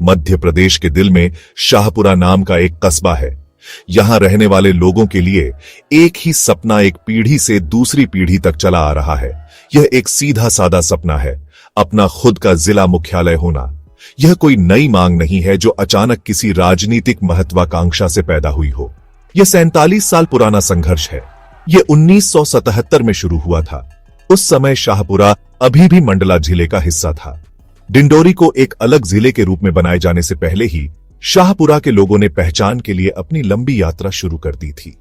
मध्य प्रदेश के दिल में शाहपुरा नाम का एक कस्बा है। यहां रहने वाले लोगों के लिए एक ही सपना एक पीढ़ी से दूसरी पीढ़ी तक चला आ रहा है। यह एक सीधा साधा सपना है, अपना खुद का जिला मुख्यालय होना। यह कोई नई मांग नहीं है जो अचानक किसी राजनीतिक महत्वाकांक्षा से पैदा हुई हो। यह 47 साल पुराना संघर्ष है। यह 1977 में शुरू हुआ था। उस समय शाहपुरा अभी भी मंडला जिले का हिस्सा था। डिंडोरी को एक अलग जिले के रूप में बनाए जाने से पहले ही शाहपुरा के लोगों ने पहचान के लिए अपनी लंबी यात्रा शुरू कर दी थी।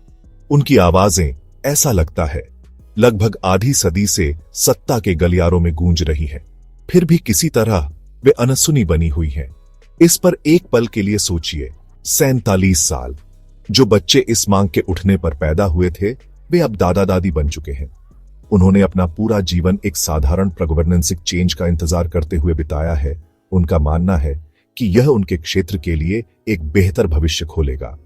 उनकी आवाजें, ऐसा लगता है, लगभग आधी सदी से सत्ता के गलियारों में गूंज रही है। फिर भी किसी तरह वे अनसुनी बनी हुई हैं। इस पर एक पल के लिए सोचिए, 47 साल। जो बच्चे इस मांग के उठने पर पैदा हुए थे, वे अब दादा दादी बन चुके हैं। उन्होंने अपना पूरा जीवन एक साधारण गवर्नेंसिक चेंज का इंतजार करते हुए बिताया है। उनका मानना है कि यह उनके क्षेत्र के लिए एक बेहतर भविष्य खोलेगा।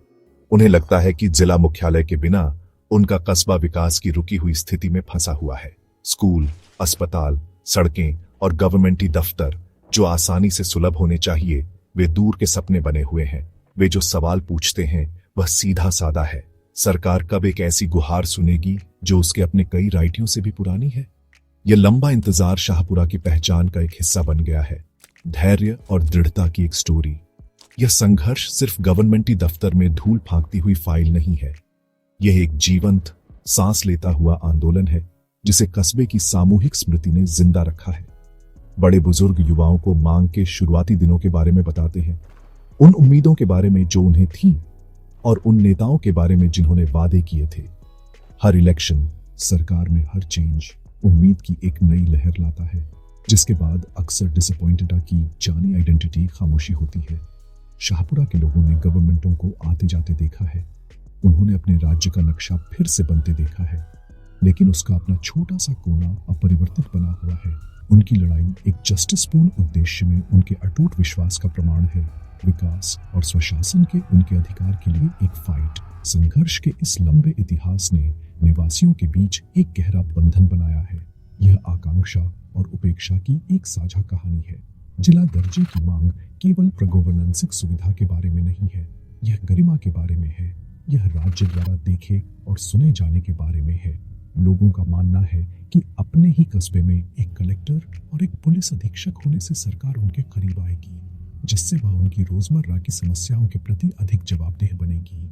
उन्हें लगता है कि जिला मुख्यालय के बिना उनका कस्बा विकास की रुकी हुई स्थिति में फंसा हुआ है। स्कूल, अस्पताल, सड़कें और गवर्नमेंटी दफ्तर जो आसानी से सुलभ होने चाहिए, वे दूर के सपने बने हुए हैं। वे जो सवाल पूछते हैं वह सीधा साधा है, सरकार कब एक ऐसी गुहार सुनेगी जो उसके अपने कई राइटियों से भी पुरानी है। यह लंबा इंतजार शाहपुरा की पहचान का एक हिस्सा बन गया है, धैर्य और दृढ़ता की एक स्टोरी। यह संघर्ष सिर्फ गवर्नमेंटी दफ्तर में धूल फांकती हुई फाइल नहीं है। यह एक जीवंत, सांस लेता हुआ आंदोलन है जिसे कस्बे की सामूहिक स्मृति ने जिंदा रखा है। बड़े बुजुर्ग युवाओं को मांग के शुरुआती दिनों के बारे में बताते हैं, उन उम्मीदों के बारे में जो उन्हें थी और उन नेताओं के बारे में जिन्होंने वादे किए थे। हर इलेक्शन, सरकार में हर चेंज उम्मीद की एक नई लहर लाता है, जिसके बाद अक्सर डिसअपॉइंटेड की जानी आइडेंटिटी खामोशी होती है। शाहपुरा के लोगों ने गवर्नमेंटों को आते जाते देखा है। उन्होंने अपने राज्य का नक्शा फिर से बनते देखा है, लेकिन उसका अपना छोटा सा कोना अपरिवर्तित बना हुआ है। उनकी लड़ाई एक जस्टिसपूर्ण उद्देश्य में उनके अटूट विश्वास का प्रमाण है। विकास और स्वशासन के उनके अधिकार के लिए एक फाइट। संघर्ष के इस लंबे इतिहास ने निवासियों के बीच एक गहरा बंधन बनाया है। यह आकांक्षा और उपेक्षा की एक साझा कहानी है। जिला दर्जे की मांग केवल गवर्नेंसिक सुविधा के बारे में नहीं है, यह गरिमा के बारे में है। यह राज्य द्वारा देखे और सुने जाने के बारे में है। लोगों का मानना है कि अपने ही कस्बे में एक कलेक्टर और एक पुलिस अधीक्षक होने से सरकार उनके करीब आएगी, जिससे वह उनकी रोजमर्रा की समस्याओं के प्रति अधिक जवाबदेह बनेगी।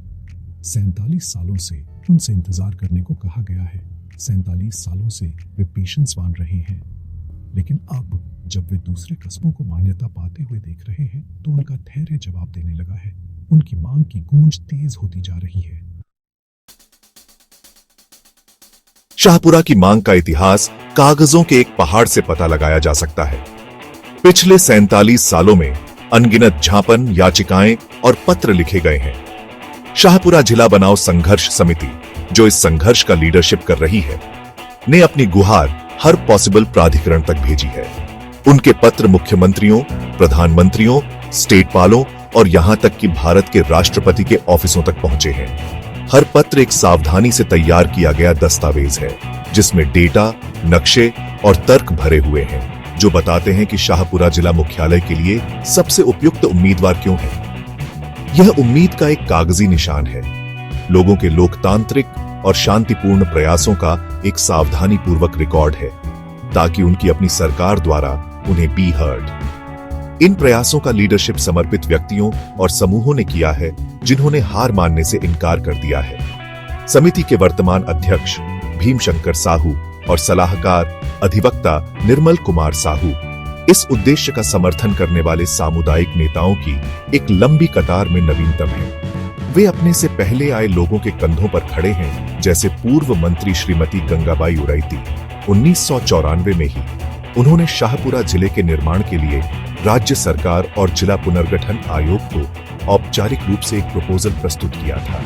47 सालों से उनसे इंतजार करने को कहा गया है। 47 सालों से वे पेशेंस मान रहे हैं, लेकिन अब जब वे दूसरे कस्बों को मान्यता पाते हुए देख रहे हैं तो उनका धैर्य जवाब देने लगा है। उनकी मांग की गूंज तेज होती जा रही है। शाहपुरा की मांग का इतिहास कागजों के एक पहाड़ से पता लगाया जा सकता है। पिछले 47 सालों में अनगिनत ज्ञापन, याचिकाएं और पत्र लिखे गए हैं। शाहपुरा जिला बनाओ संघर्ष समिति, जो इस संघर्ष का लीडरशिप कर रही है, ने अपनी गुहार हर पॉसिबल प्राधिकरण तक भेजी है। उनके पत्र मुख्यमंत्रियों, प्रधानमंत्रियों, स्टेट पालों और यहां तक कि भारत के राष्ट्रपति के ऑफिसों तक पहुंचे हैं। हर पत्र एक सावधानी से तैयार किया गया दस्तावेज है, जिसमें डेटा, नक्शे और तर्क भरे हुए हैं, जो बताते हैं कि शाहपुरा जिला मुख्यालय के लिए सबसे उपयुक्त उम्मीदवार क्यों है। यह उम्मीद का एक कागजी निशान है, लोगों के लोकतांत्रिक और शांतिपूर्ण प्रयासों का एक सावधानी पूर्वक रिकॉर्ड है, ताकि उनकी अपनी सरकार द्वारा उन्हें बी हर्ड। इन प्रयासों का लीडरशिप समर्पित व्यक्तियों और समूहों ने किया है, जिन्होंने हार मानने से इनकार कर दिया है। समिति के वर्तमान अध्यक्ष भीमशंकर साहू और सलाहकार अधिवक्ता निर्मल कुमार साहू इस उद्देश्य का समर्थन करने वाले सामुदायिक नेताओं की एक लंबी कतार में नवीनतम हैं। वे अपने से पहले आए लोगों के कंधों पर खड़े हैं, जैसे पूर्व मंत्री श्रीमती गंगाबाई उराइती। 1994 में ही उन्होंने शाहपुरा जिले के निर्माण के लिए राज्य सरकार और जिला पुनर्गठन आयोग को औपचारिक रूप से एक प्रपोजल प्रस्तुत किया था।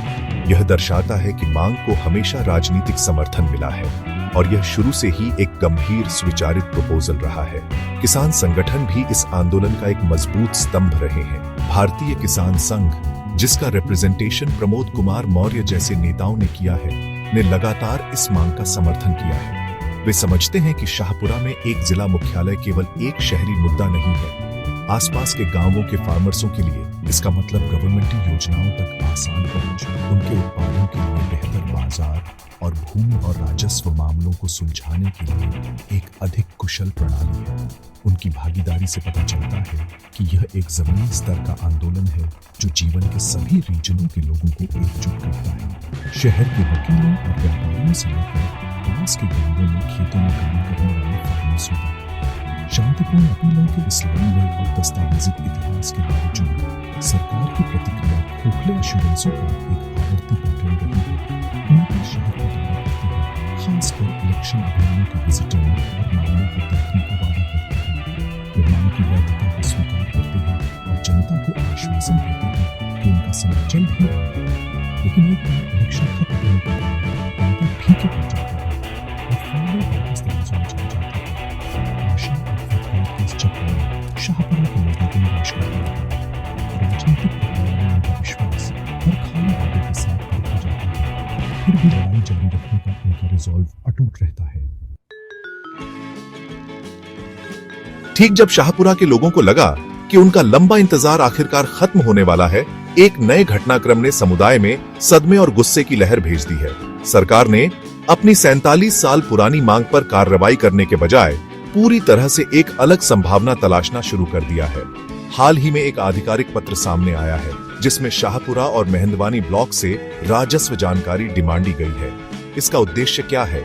यह दर्शाता है कि मांग को हमेशा राजनीतिक समर्थन मिला है और यह शुरू से ही एक गंभीर स्वीचारित प्रपोजल रहा है। किसान संगठन भी इस आंदोलन का एक मजबूत स्तंभ रहे हैं। भारतीय किसान संघ, जिसका रिप्रेजेंटेशन प्रमोद कुमार मौर्य जैसे नेताओं ने किया है, ने लगातार इस मांग का समर्थन किया है। वे समझते हैं कि शाहपुरा में एक जिला मुख्यालय केवल एक शहरी मुद्दा नहीं है, आसपास के गांवों के फार्मर्सों के लिए इसका मतलब गवर्नमेंट योजनाओं तक आसान पहुंच, उनके उत्पादों के लिए बेहतर बाजार और भूमि और राजस्व मामलों को सुलझाने के लिए एक अधिक कुशल प्रणाली है। उनकी भागीदारी से पता चलता है कि यह एक जमीनी स्तर का आंदोलन है जो जीवन के सभी रीजनों के लोगों को एकजुट करता है। शहर के वकीलों और व्यापारियों से लेकर पास के गांवों में खेतों में काम करने वाले फार्मर्सों तक शांतिपूर्ण अपीलों के इस लंबे और दस्तावेजित इतिहास के बावजूद सरकार की प्रतिक्रिया खोखले एश्योरेंसों का एक आवर्ती पैटर्न रही है। नेता शहर का दौरा करते हैं, खासकर इलेक्शन अभियानों के विजिटिंग और मामलों को देखने का वादा करते हैं, निर्माण की वैधता को स्वीकार करते हैं और जनता को आश्वासन देते हैं कि उनका समय जल्द ही आएगा। लेकिन एक बार इलेक्शन खत्म होने के बाद वादे फीके पड़ जाते हैं और फाइलें वापस दरवाजों में चले जाते हैं। आशा और फतवार के इस चक्कर में शाहपुरा के लोगों को निराश कर दिया है। राजनीतिक प्रक्रिया में उनका विश्वास हर खाली वादे के साथ परखा जाता है, फिर भी लड़ाई जारी रखने का उनका रिजॉल्व अटूट रहता है। ठीक जब शाहपुरा के लोगों को लगा कि उनका लंबा इंतजार आखिरकार खत्म होने वाला है, एक नए घटनाक्रम ने समुदाय में सदमे और गुस्से की लहर भेज दी है। सरकार ने अपनी 47 साल पुरानी मांग पर कार्रवाई करने के बजाय पूरी तरह से एक अलग संभावना तलाशना शुरू कर दिया है। हाल ही में एक आधिकारिक पत्र सामने आया है जिसमें शाहपुरा और मेहंदवानी ब्लॉक से राजस्व जानकारी डिमांडी गई है। इसका उद्देश्य क्या है?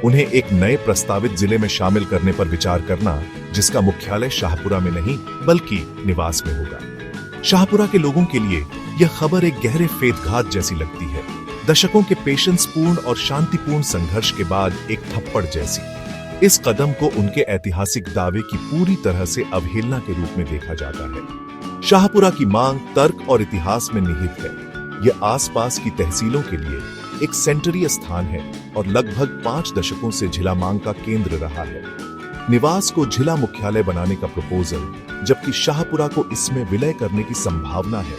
उन्हें एक नए प्रस्तावित जिले में शामिल करने पर विचार करना, जिसका मुख्यालय शाहपुरा में नहीं बल्कि निवास में होगा। शाहपुरा के लोगों के लिए यह खबर एक गहरे फेदघात जैसी लगती है, दशकों के पेशेंस पूर्ण और शांतिपूर्ण संघर्ष के बाद एक थप्पड़ जैसी। इस कदम को उनके ऐतिहासिक दावे की पूरी तरह से अवहेलना के रूप में देखा जाता है। शाहपुरा की मांग तर्क और इतिहास में निहित है। यह आसपास की तहसीलों के लिए एक सेंटरीय स्थान है और लगभग 5 दशकों से जिला मांग का केंद्र रहा है। निवास को जिला मुख्यालय बनाने का प्रपोजल, जबकि शाहपुरा को इसमें विलय करने की संभावना है,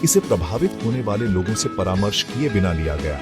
इसे प्रभावित होने वाले लोगों से परामर्श किए बिना लिया गया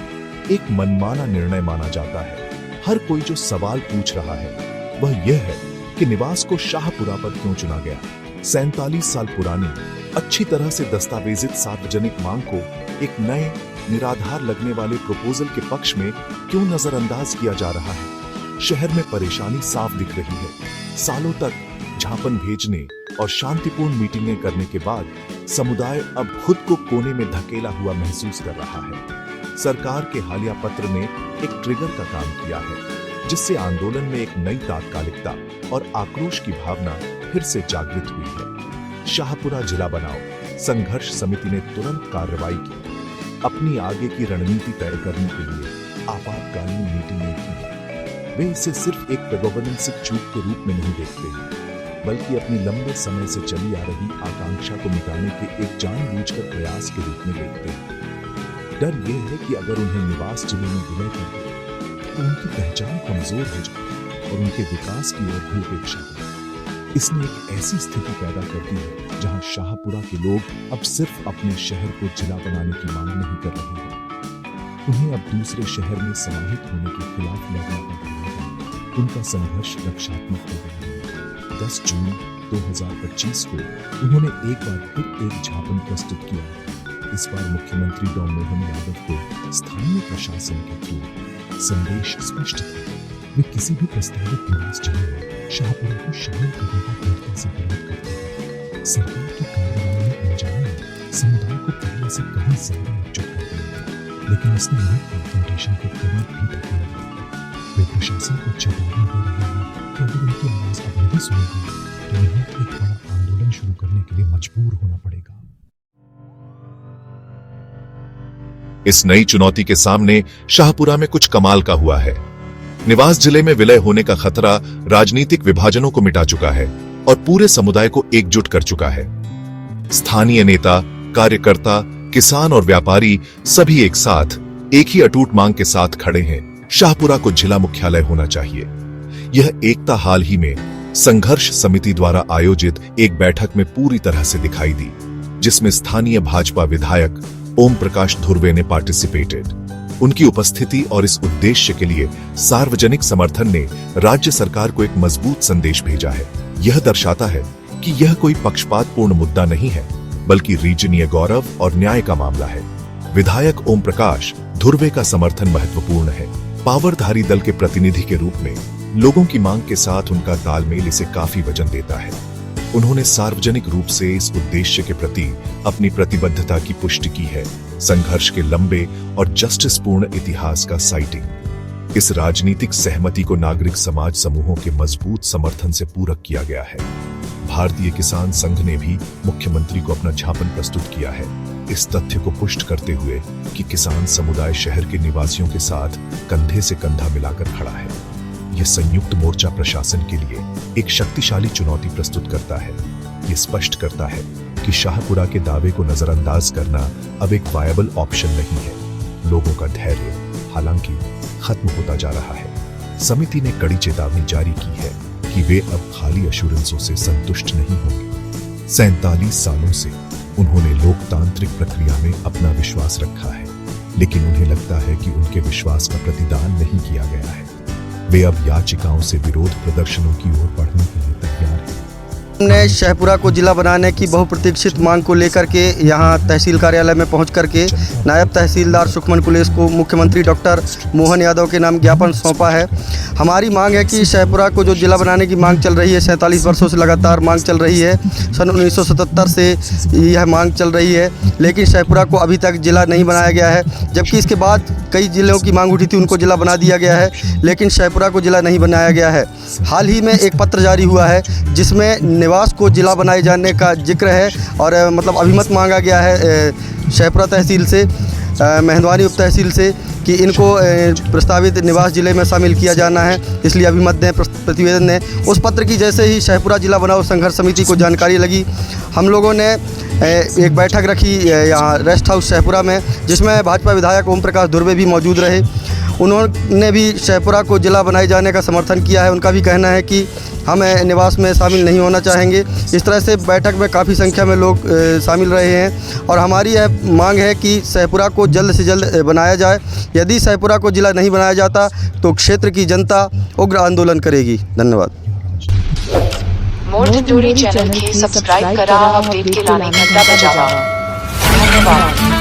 एक मनमाना निर्णय माना जाता है। हर कोई जो सवाल पूछ रहा है वह यह है कि निवास को शाहपुरा पर क्यों चुना गया। 47 साल पुरानी, अच्छी तरह से दस्तावेजित सार्वजनिक मांग को एक नए निराधार लगने वाले प्रपोजल के पक्ष में क्यों नजरअंदाज किया जा रहा है। शहर में परेशानी साफ दिख रही है। सालों तक झापन भेजने और शांतिपूर्ण मीटिंगें करने के बाद समुदाय अब खुद को कोने में धकेला हुआ महसूस कर रहा है। सरकार के हालिया पत्र ने एक ट्रिगर का काम किया है, जिससे आंदोलन में एक नई तात्कालिकता और आक्रोश की भावना फिर से जागृत हुई है। शाहपुरा जिला बनाओ संघर्ष समिति ने तुरंत कार्रवाई की, अपनी आगे की रणनीति तय करने के लिए आपातकालीन मीटिंगें की। वे इसे सिर्फ एक गवर्नेंसिक चूक के रूप में नहीं देखते हैं, बल्कि अपनी लंबे समय से चली आ रही आकांक्षा को मिटाने के एक जानबूझकर प्रयास के रूप में देखते हैं। डर यह है कि अगर उन्हें निवास जिले में विलय कर दिया तो उनकी पहचान कमजोर हो जाए और उनके विकास की ओर भी उपेक्षा हो। इसने एक ऐसी स्थिति पैदा कर दी है जहां शाहपुरा के लोग अब सिर्फ अपने शहर को जिला बनाने की मांग नहीं कर रहे हैं, उन्हें अब दूसरे शहर में समाहित होने के खिलाफ लड़ना पड़ रहा है। उनका संघर्ष रक्षात्मक हो गया है। 10 जून 2025 को उन्होंने एक बार फिर एक ज्ञापन प्रस्तुत किया। इस बार मुख्यमंत्री डॉ मोहन यादव को स्थानीय प्रशासन के थ्रू संदेश स्पष्ट था। वे किसी भी प्रस्तावित निवास जिले में शाहपुरा को शामिल करने का दृढ़ता से विरोध करते हैं। सरकार की कार्रवाई में अनजाने में समुदाय को पहले से कहीं ज्यादा एकजुट कर दिया, लेकिन इसने उन्हें कॉन्फ्रंटेशन के करीब भी धकेल दिया। वे प्रशासन को चेतावनी दे रहे हैं कि अगर उनकी आवाज अब नहीं सुनी गई तो उन्हें एक बड़ा आंदोलन शुरू करने के लिए मजबूर होना पड़ेगा। इस नई चुनौती के सामने शाहपुरा में कुछ कमाल का हुआ है। निवास जिले में विलय होने का खतरा राजनीतिक विभाजनों को मिटा चुका है और पूरे समुदाय को एकजुट कर चुका है। स्थानीय नेता, कार्यकर्ता, किसान और व्यापारी सभी एक साथ एक ही अटूट मांग के साथ खड़े हैं। शाहपुरा को जिला मुख्यालय होना चाहिए। यह एकता हाल ही में संघर्ष समिति द्वारा आयोजित एक बैठक में पूरी तरह से दिखाई दी, जिसमें स्थानीय भाजपा विधायक ओम प्रकाश धुर्वे ने पार्टिसिपेटेड। उनकी उपस्थिति और इस उद्देश्य के लिए सार्वजनिक समर्थन ने राज्य सरकार को एक मजबूत संदेश भेजा है। यह दर्शाता है कि यह कोई पक्षपातपूर्ण मुद्दा नहीं है, बल्कि रीजनीय गौरव और न्याय का मामला है। विधायक ओम प्रकाश धुर्वे का समर्थन महत्वपूर्ण है। पावरधारी दल के प्रतिनिधि के रूप में लोगों की मांग के साथ उनका तालमेल इसे काफी वजन देता है। उन्होंने सार्वजनिक रूप से इस उद्देश्य के प्रति अपनी प्रतिबद्धता की पुष्टि की है। संघर्ष के लंबे और जस्टिस पूर्ण इतिहास का साइटिंग। इस राजनीतिक सहमति को नागरिक समाज समूहों के मजबूत समर्थन से पूरक किया गया है। भारतीय किसान संघ ने भी मुख्यमंत्री को अपना ज्ञापन प्रस्तुत किया है, इस तथ्य को पुष्ट करते हुए कि किसान समुदाय शहर के निवासियों के साथ कंधे से कंधा मिलाकर खड़ा है। यह संयुक्त मोर्चा प्रशासन के लिए एक शक्तिशाली चुनौती प्रस्तुत करता है। यह स्पष्ट करता है कि शाहपुरा के दावे को नजरअंदाज करना अब एक वायबल ऑप्शन नहीं है। लोगों का धैर्य हालांकि खत्म होता जा रहा है। समिति ने कड़ी चेतावनी जारी की है कि वे अब खाली एश्योरेंसों से संतुष्ट नहीं होंगे। 47 सालों से उन्होंने लोकतांत्रिक प्रक्रिया में अपना विश्वास रखा है, लेकिन उन्हें लगता है कि उनके विश्वास का प्रतिदान नहीं किया गया है। वे अब याचिकाओं से विरोध प्रदर्शनों की ओर बढ़ने के लिए तैयार हैं। हमने शाहपुरा को जिला बनाने की बहुप्रतीक्षित मांग को लेकर के यहाँ तहसील कार्यालय में पहुँच करके नायब तहसीलदार सुखमन कुलेश को मुख्यमंत्री डॉक्टर मोहन यादव के नाम ज्ञापन सौंपा है। हमारी मांग है कि शाहपुरा को जो जिला बनाने की मांग चल रही है, 47 वर्षों से लगातार मांग चल रही है। सन 1977 से यह मांग चल रही है, लेकिन शाहपुरा को अभी तक जिला नहीं बनाया गया है। जबकि इसके बाद कई जिलों की मांग उठी थी, उनको जिला बना दिया गया है, लेकिन शाहपुरा को जिला नहीं बनाया गया है। हाल ही में एक पत्र जारी हुआ है जिसमें निवास को जिला बनाए जाने का जिक्र है और मतलब अभिमत मांगा गया है शाहपुरा तहसील से, मेहंदवानी उप तहसील से, कि इनको प्रस्तावित निवास जिले में शामिल किया जाना है, इसलिए अभिमत दें प्रतिवेदन ने। उस पत्र की जैसे ही शाहपुरा जिला बनाओ संघर्ष समिति को जानकारी लगी, हम लोगों ने एक बैठक रखी यहाँ रेस्ट हाउस शाहपुरा में, जिसमें भाजपा विधायक ओम प्रकाश धुर्वे भी मौजूद रहे। उन्होंने भी शाहपुरा को जिला बनाए जाने का समर्थन किया है। उनका भी कहना है कि हम निवास में शामिल नहीं होना चाहेंगे। इस तरह से बैठक में काफ़ी संख्या में लोग शामिल रहे हैं और हमारी यह मांग है कि शाहपुरा को जल्द से जल्द बनाया जाए। यदि शाहपुरा को जिला नहीं बनाया जाता तो क्षेत्र की जनता उग्र आंदोलन करेगी। धन्यवाद। मोर्च जोड़ी चैनल के सब्सक्राइब करा, अपडेट के लाने घंटा बजावा। धन्यवाद।